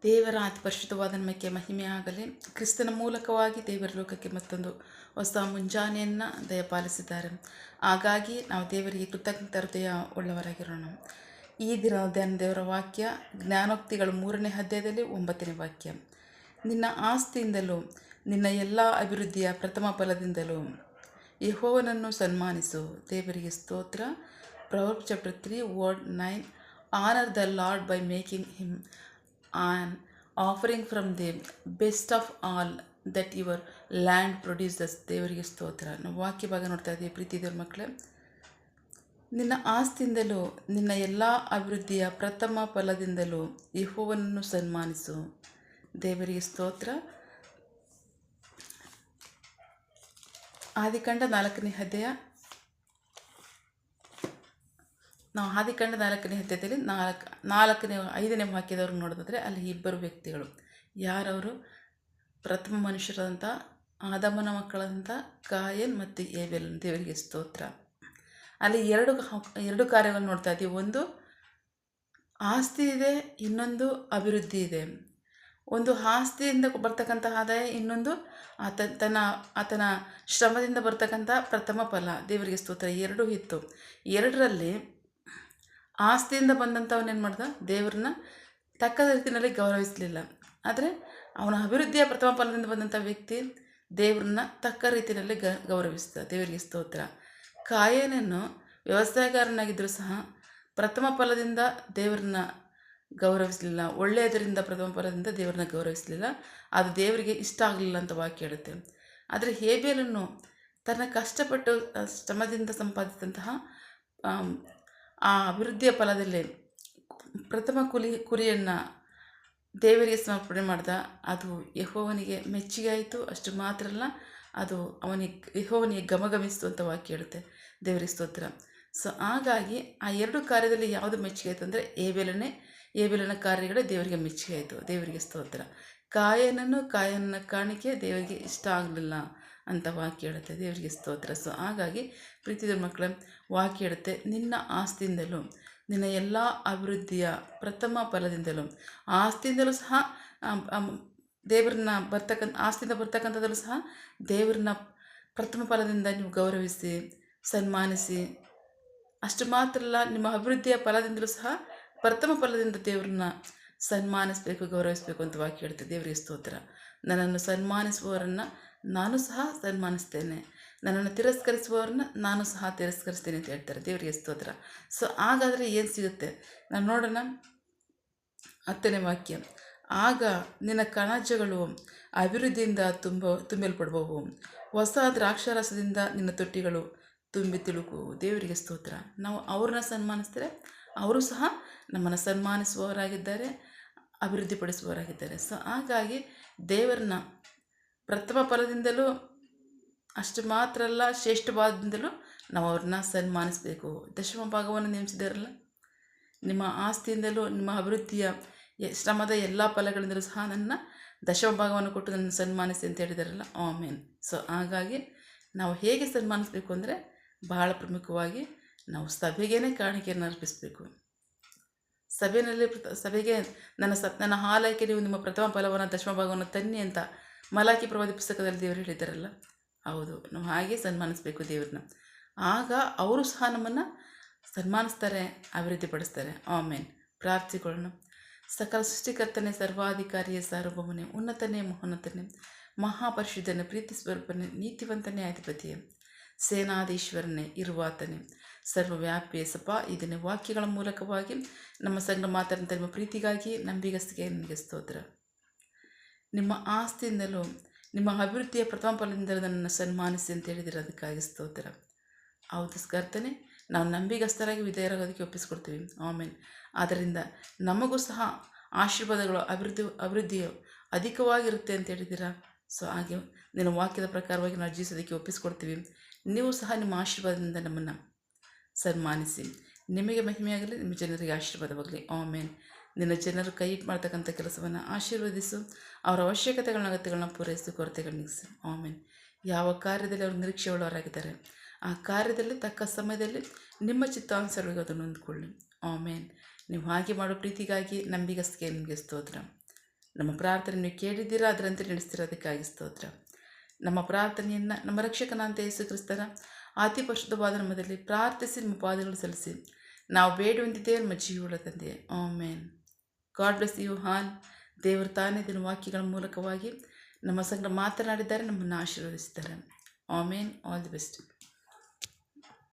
ದೇವರ ಅತಿ ಪರಿಶುದ್ಧವಾದ ನಮಗೆ ಮಹಿಮೆ ಆಗಲಿ. ಕ್ರಿಸ್ತನ ಮೂಲಕವಾಗಿ ದೇವರ ಲೋಕಕ್ಕೆ ಮತ್ತೊಂದು ಹೊಸ ಮುಂಜಾನೆಯನ್ನು ದಯಪಾಲಿಸಿದ್ದಾರೆ. ಹಾಗಾಗಿ ನಾವು ದೇವರಿಗೆ ಕೃತಜ್ಞತ ಹೃದಯ ಉಳ್ಳವರಾಗಿರೋಣ. ಈ ದಿನ ದೇವರ ವಾಕ್ಯ ಜ್ಞಾನೋಕ್ತಿಗಳು 3ನೇ ಅಧ್ಯಾಯದಲ್ಲಿ 9ನೇ ವಾಕ್ಯ. ನಿನ್ನ ಆಸ್ತಿಯಿಂದಲೂ ನಿನ್ನ ಎಲ್ಲ ಅಭಿವೃದ್ಧಿಯ ಪ್ರಥಮ ಫಲದಿಂದಲೂ ಯೆಹೋವನನ್ನು ಸನ್ಮಾನಿಸು. ದೇವರಿಗೆ ಸ್ತೋತ್ರ. Proverbs chapter 3 word 9. Honor the Lord by making him an offering from the best of all that your land produces. ದೇವರಿಗೆ ಸ್ತೋತ್ರ. ನಾವು ವಾಕ್ಯ ಭಾಗ ನೋಡ್ತಾ ಇದ್ದೀವಿ. ಪ್ರೀತಿ ದೇವ್ರ ಮಕ್ಕಳೇ, ನಿನ್ನ ಆಸ್ತಿಯಿಂದಲೂ ನಿನ್ನ ಎಲ್ಲ ಅಭಿವೃದ್ಧಿಯ ಪ್ರಥಮ ಫಲದಿಂದಲೂ ಯೆಹೋವನನ್ನು ಸನ್ಮಾನಿಸು. ದೇವರಿಗೆ ಸ್ತೋತ್ರ. ಆದಿಕಾಂಡ 4ನೇ ಅಧ್ಯಾಯ. ನಾವು ಆದಿಕಾಂಡ 4ನೇ ಅಧ್ಯಾಯದಲ್ಲಿ 5ನೇ ವಾಕ್ಯದವ್ರಿಗೆ ನೋಡೋದಾದರೆ ಅಲ್ಲಿ ಇಬ್ಬರು ವ್ಯಕ್ತಿಗಳು. ಯಾರವರು? ಪ್ರಥಮ ಮನುಷ್ಯರಾದಂಥ ಆದಾಮನ ಮಕ್ಕಳಂಥ ಕಾಯನ್ ಮತ್ತು ಏಬೆಲ್. ದೇವರಿಗೆ ಸ್ತೋತ್ರ. ಅಲ್ಲಿ ಎರಡು ಕಾರ್ಯಗಳು ನೋಡ್ತಾ ಇದ್ದೀವಿ. ಒಂದು ಆಸ್ತಿ ಇದೆ, ಇನ್ನೊಂದು ಅಭಿವೃದ್ಧಿ ಇದೆ. ಒಂದು ಆಸ್ತಿಯಿಂದ ಬರ್ತಕ್ಕಂಥ ಆದಾಯ, ಇನ್ನೊಂದು ಆತನ ಶ್ರಮದಿಂದ ಬರ್ತಕ್ಕಂಥ ಪ್ರಥಮ ಫಲ. ದೇವರಿಗೆ ಸ್ತೋತ್ರ. ಎರಡೂ ಇತ್ತು. ಎರಡರಲ್ಲಿ ಆಸ್ತಿಯಿಂದ ಬಂದಂಥವನೇನು ಮಾಡ್ದ? ದೇವ್ರನ್ನ ತಕ್ಕ ರೀತಿಯಲ್ಲಿ ಗೌರವಿಸಲಿಲ್ಲ. ಆದರೆ ಅವನ ಅಭಿವೃದ್ಧಿಯ ಪ್ರಥಮ ಫಲದಿಂದ ಬಂದಂಥ ವ್ಯಕ್ತಿ ದೇವ್ರನ್ನ ತಕ್ಕ ರೀತಿಯಲ್ಲಿ ಗೌರವಿಸಿದ. ದೇವರಿಗೆ ಸ್ತೋತ್ರ. ಕಾಯನನ್ನು ವ್ಯವಸಾಯಗಾರನಾಗಿದ್ದರೂ ಸಹ ಪ್ರಥಮ ಫಲದಿಂದ ದೇವ್ರನ್ನ ಗೌರವಿಸಲಿಲ್ಲ. ಒಳ್ಳೆಯದರಿಂದ ಪ್ರಥಮ ಫಲದಿಂದ ದೇವ್ರನ್ನ ಗೌರವಿಸಲಿಲ್ಲ. ಅದು ದೇವರಿಗೆ ಇಷ್ಟ ಆಗಲಿಲ್ಲ ಅಂತ ವಾಕ್ಯ ಹೇಳುತ್ತೆ. ಆದರೆ ಹೇಬೇಲನ್ನು ತನ್ನ ಕಷ್ಟಪಟ್ಟು ಶ್ರಮದಿಂದ ಸಂಪಾದಿಸಿದಂತಹ ಆ ಅಭಿವೃದ್ಧಿಯ ಫಲದಲ್ಲಿ ಪ್ರಥಮ ಕುರಿಯನ್ನು ದೇವರಿಗೆ ಸಮರ್ಪಣೆ ಮಾಡ್ದ. ಅದು ಯೆಹೋವನಿಗೆ ಮೆಚ್ಚುಗೆ ಆಯಿತು. ಅಷ್ಟು ಮಾತ್ರ ಅಲ್ಲ, ಅದು ಯೆಹೋವನಿಗೆ ಗಮಗಮಿಸಿತು ಅಂತ ವಾಕ್ಯ ಹೇಳುತ್ತೆ. ದೇವರಿಗೆ ಸ್ತೋತ್ರ. ಸೊ ಹಾಗಾಗಿ ಆ ಎರಡು ಕಾರ್ಯದಲ್ಲಿ ಯಾವುದು ಮೆಚ್ಚುಗೆ ಆಯಿತು ಅಂದರೆ ಏಬೇಲನ ಕಾರ್ಯಗಳೇ ದೇವರಿಗೆ ಮೆಚ್ಚುಗೆ ಆಯಿತು. ದೇವರಿಗೆ ಸ್ತೋತ್ರ. ಕಾಯನ ಕಾಣಿಕೆ ದೇವರಿಗೆ ಇಷ್ಟ ಆಗಲಿಲ್ಲ ಅಂತ ವಾಕ್ಯ ಹೇಳುತ್ತೆ. ದೇವರಿಗೆ ಸ್ತೋತ್ರ. ಸೊ ಹಾಗಾಗಿ ಪ್ರೀತಿದ ಮಕ್ಕಳ ವಾಕ್ಯ ಹೇಳುತ್ತೆ, ನಿನ್ನ ಆಸ್ತಿಯಿಂದಲೂ ನಿನ್ನ ಎಲ್ಲ ಅಭಿವೃದ್ಧಿಯ ಪ್ರಥಮ ಫಲದಿಂದಲೂ. ಆಸ್ತಿಯಿಂದಲೂ ಸಹ ಆಸ್ತಿಯಿಂದ ಬರ್ತಕ್ಕಂಥದ್ದಲ್ಲೂ ಸಹ ದೇವರನ್ನ ಪ್ರಥಮ ಫಲದಿಂದ ನೀವು ಗೌರವಿಸಿ ಸನ್ಮಾನಿಸಿ. ಅಷ್ಟು ಮಾತ್ರ ಅಲ್ಲ, ನಿಮ್ಮ ಅಭಿವೃದ್ಧಿಯ ಫಲದಿಂದಲೂ ಸಹ ಪ್ರಥಮ ಫಲದಿಂದ ದೇವರನ್ನ ಸನ್ಮಾನಿಸಬೇಕು, ಗೌರವಿಸಬೇಕು ಅಂತ ವಾಕ್ಯ ಹೇಳ್ತೇವೆ. ದೇವರಿಗೆ ಸ್ತೋತ್ರ. ನನ್ನನ್ನು ಸನ್ಮಾನಿಸುವವರನ್ನು ನಾನು ಸಹ ಸನ್ಮಾನಿಸ್ತೇನೆ, ನನ್ನನ್ನು ತಿರಸ್ಕರಿಸುವವರನ್ನ ನಾನು ಸಹ ತಿರಸ್ಕರಿಸ್ತೇನೆ ಅಂತ ಹೇಳ್ತಾರೆ. ದೇವರಿಗೆ ಸ್ತೋತ್ರ. ಸೊ ಹಾಗಾದರೆ ಏನು ಸಿಗುತ್ತೆ? ನಾನು ನೋಡೋಣ 10ನೇ ವಾಕ್ಯ. ಆಗ ನಿನ್ನ ಕಣಜಗಳು ಅಭಿವೃದ್ಧಿಯಿಂದ ತುಂಬಲ್ಪಡುವವು, ಹೊಸ ದ್ರಾಕ್ಷಾರಸದಿಂದ ನಿನ್ನ ತೊಟ್ಟಿಗಳು ತುಂಬಿ ತುಳುಕು. ದೇವರಿಗೆ ಸ್ತೋತ್ರ. ನಾವು ಅವ್ರನ್ನ ಸನ್ಮಾನಿಸಿದ್ರೆ ಅವರು ಸಹ ನಮ್ಮನ್ನು ಸನ್ಮಾನಿಸುವವರಾಗಿದ್ದಾರೆ, ಅಭಿವೃದ್ಧಿಪಡಿಸುವವರಾಗಿದ್ದಾರೆ. ಸೊ ಹಾಗಾಗಿ ದೇವರನ್ನ ಪ್ರಥಮ ಫಲದಿಂದಲೂ ಅಷ್ಟು ಮಾತ್ರ ಅಲ್ಲ, ಶ್ರೇಷ್ಠವಾದಿಂದಲೂ ನಾವು ಅವ್ರನ್ನ ಸನ್ಮಾನಿಸಬೇಕು. ದಶಮ ಭಾಗವನ್ನು ನೇಮಿಸಿದಾರಲ್ಲ, ನಿಮ್ಮ ಆಸ್ತಿಯಿಂದಲೂ ನಿಮ್ಮ ಅಭಿವೃದ್ಧಿಯ ಶ್ರಮದ ಎಲ್ಲ ಫಲಗಳಿಂದಲೂ ಸಹ ನನ್ನ ದಶಮ ಭಾಗವನ್ನು ಕೊಟ್ಟು ನನ್ನ ಸನ್ಮಾನಿಸಿ ಅಂತ ಹೇಳಿದಾರಲ್ಲ. ಆಮೇನ್. ಸೊ ಹಾಗಾಗಿ ನಾವು ಹೇಗೆ ಸನ್ಮಾನಿಸಬೇಕು ಅಂದರೆ ಬಹಳ ಪ್ರಮುಖವಾಗಿ ನಾವು ಸಭೆಗೇ ಕಾಣಿಕೆಯನ್ನು ಅರ್ಪಿಸಬೇಕು. ಸಭೆಗೆ ನನ್ನ ಆಲಯಕ್ಕೆ ನೀವು ನಿಮ್ಮ ಪ್ರಥಮ ಫಲವನ್ನು ದಶಮ ಭಾಗವನ್ನು ತನ್ನಿ ಅಂತ ಮಲಾಕಿ ಪ್ರವಾದಿ ಪುಸ್ತಕದಲ್ಲಿ ದೇವರು ಹೇಳಿದ್ದಾರಲ್ಲ. ಹೌದು, ನಾವು ಹಾಗೆ ಸನ್ಮಾನಿಸಬೇಕು ದೇವ್ರನ್ನ. ಆಗ ಅವರು ಸಹ ನಮ್ಮನ್ನು ಸನ್ಮಾನಿಸ್ತಾರೆ, ಅಭಿವೃದ್ಧಿಪಡಿಸ್ತಾರೆ. ಆಮೇನ್. ಪ್ರಾರ್ಥಿಕೊಳ್ಳೋಣ. ಸಕಲ ಸೃಷ್ಟಿಕರ್ತನೆ, ಸರ್ವಾಧಿಕಾರಿಯೇ, ಸಾರ್ವಭೌಮನೇ, ಉನ್ನತನೇ, ಮಹೋನ್ನತನೇ, ಮಹಾಪರಿಶುದ್ಧನೇ, ಪ್ರೀತಿ ಸ್ವರೂಪನೇ, ನೀತಿವಂತನೇ, ಅಧಿಪತಿಯೇ, ಸೇನಾಧೀಶ್ವರನೇ, ಇರುವಾತನೇ, ಸರ್ವವ್ಯಾಪಿಯೇ ಸಪ. ಇದನ್ನೇ ವಾಕ್ಯಗಳ ಮೂಲಕವಾಗಿ ನಮ್ಮ ಸಂಘ ಮಾತಾಡಿದಂಥ ನಿಮ್ಮ ಪ್ರೀತಿಗಾಗಿ ನಂಬಿಗಸ್ತಿಗೆ ನಿಮಗೆ ಸ್ತೋತ್ರ. ನಿಮ್ಮ ಆಸ್ತಿಯಿಂದಲೂ ನಿಮ್ಮ ಅಭಿವೃದ್ಧಿಯ ಪ್ರಥಮ ಫಲದಿಂದಲೂ ನನ್ನನ್ನು ಸನ್ಮಾನಿಸಿ ಅಂತ ಹೇಳಿದರೆ ಅದಕ್ಕಾಗಿ ಸ್ತೋತ್ರ. ಹೌದು ಕರ್ತನೆ, ನಾವು ನಂಬಿಗಸ್ತರಾಗಿ ವಿಧೇಯರಾಗೋದಕ್ಕೆ ಒಪ್ಪಿಸ್ಕೊಡ್ತೀವಿ. ಆಮೇಲೆ ಆದ್ದರಿಂದ ನಮಗೂ ಸಹ ಆಶೀರ್ವಾದಗಳು ಅಭಿವೃದ್ಧಿಯು ಅಧಿಕವಾಗಿರುತ್ತೆ ಅಂತ ಹೇಳಿದ್ದೀರಾ. ಸೊ ಹಾಗೆ ನಿನ್ನ ವಾಕ್ಯದ ಪ್ರಕಾರವಾಗಿ ನಾವು ಜೀವಿಸೋದಕ್ಕೆ ಒಪ್ಪಿಸ್ಕೊಡ್ತೀವಿ. ನೀವು ಸಹ ನಿಮ್ಮ ಆಶೀರ್ವಾದದಿಂದ ನಮ್ಮನ್ನು ಸನ್ಮಾನಿಸಿ. ನಿಮಗೆ ಮಹಿಮೆಯಾಗಲಿ, ನಿಮ್ಮ ಜನರಿಗೆ ಆಶೀರ್ವಾದವಾಗಲಿ. ಆಮೇನ್. ನಿನ್ನ ಜನರು ಕೈ ಇಟ್ಟು ಮಾಡ್ತಕ್ಕಂಥ ಕೆಲಸವನ್ನು ಆಶೀರ್ವದಿಸು. ಅವರ ಅವಶ್ಯಕತೆಗಳನ್ನ ಅಗತ್ಯಗಳನ್ನ ಪೂರೈಸು, ಕೊರತೆಗಳನ್ನ ನೀಗಿಸು. ಆಮೇನ್. ಯಾವ ಕಾರ್ಯದಲ್ಲಿ ಅವರು ನಿರೀಕ್ಷೆ ಉಳ್ಳವರಾಗಿದ್ದಾರೆ ಆ ಕಾರ್ಯದಲ್ಲಿ ತಕ್ಕ ಸಮಯದಲ್ಲಿ ನಿಮ್ಮ ಚಿತ್ತಾನುಸಾರವಾಗಿ ಅದನ್ನು ಹೊಂದ್ಕೊಳ್ಳಿ. ಆಮೇನ್. ನೀವು ಹಾಗೆ ಮಾಡೋ ಪ್ರೀತಿಗಾಗಿ ನಂಬಿಗಸ್ತಿಗೆ ನಿಮಗೆ ಸ್ತೋತ್ರ. ನಮ್ಮ ಪ್ರಾರ್ಥನೆಯನ್ನು ಕೇಳಿದ್ದೀರಾ, ಅದರಂತೆ ನಡೆಸ್ತಿರೋದಕ್ಕಾಗಿ ಸ್ತೋತ್ರ. ನಮ್ಮ ಪ್ರಾರ್ಥನೆಯನ್ನು ನಮ್ಮ ರಕ್ಷಕನಾಂತ ಯೇಸು ಕ್ರಿಸ್ತನ ಅತಿ ಪರಿಶುದ್ಧವಾದ ನಾಮದಲ್ಲಿ ಪ್ರಾರ್ಥಿಸಿ ನಿಮ್ಮ ಪಾದಗಳು ಸಲ್ಲಿಸಿ ನಾವು ಬೇಡುವಂತಿದ್ದೇವೆ ನಮ್ಮ ಜೀವಗಳ ತಂದೆ. Amen. God bless you all. ದೇವರು ತಾನೇ ದಿನ ವಾಕ್ಯಗಳ ಮೂಲಕವಾಗಿ ನಮ್ಮ ಸಂಗಡ ಮಾತನಾಡಿದ್ದಾರೆ, ನಮ್ಮನ್ನು ಆಶೀರ್ವದಿಸಿದ್ದಾರೆ. ಆಮೇನ್. All the best.